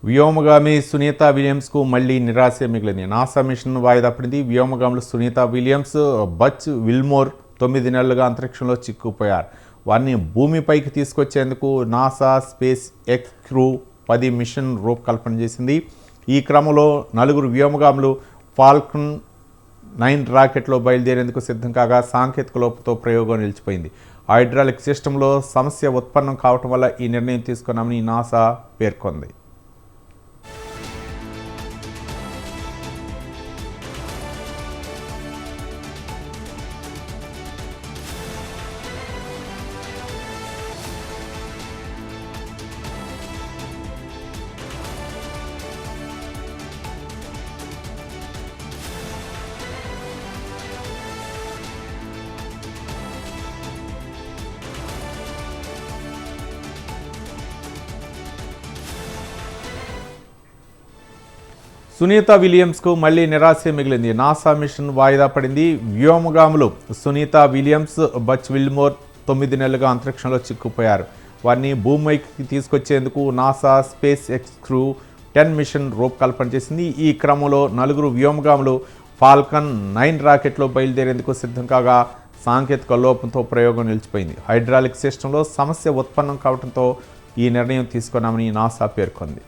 వ్యోమగామి సునీత విలియమ్స్కు మళ్లీ నిరాశ మిగిలింది. నాసా మిషన్ వాయిదా పడింది. వ్యోమగాములు సునీత విలియమ్స్, బచ్ విల్మోర్ 9 నెలలుగా అంతరిక్షంలో చిక్కుపోయారు. వారిని భూమిపైకి తీసుకొచ్చేందుకు NASA SpaceX crew 10 mission రూపకల్పన చేసింది. ఈ క్రమంలో 4 వ్యోమగాములు ఫాల్కన్ 9 రాకెట్లో బయలుదేరేందుకు సిద్ధం కాగా సాంకేతిక లోపంతో ప్రయోగం నిలిచిపోయింది. హైడ్రాలిక్ సిస్టంలో సమస్య ఉత్పన్నం కావటం వల్ల ఈ నిర్ణయం తీసుకున్నామని నాసా పేర్కొంది. సునీత విలియమ్స్కు మళ్లీ నిరాశ మిగిలింది. నాసా మిషన్ వాయిదా పడింది. వ్యోమగాములు సునీత విలియమ్స్, బచ్ విల్మోర్ 9 నెలలుగా అంతరిక్షంలో చిక్కుపోయారు. వారిని భూమిపైకి తీసుకొచ్చేందుకు NASA SpaceX crew 10 mission రూపకల్పన చేసింది. ఈ క్రమంలో 4 వ్యోమగాములు ఫాల్కన్ 9 రాకెట్లో బయలుదేరేందుకు సిద్ధం కాగా సాంకేతిక లోపంతో ప్రయోగం నిలిచిపోయింది. హైడ్రాలిక్ సిస్టంలో సమస్య ఉత్పన్నం కావడంతో ఈ నిర్ణయం తీసుకున్నామని నాసా పేర్కొంది.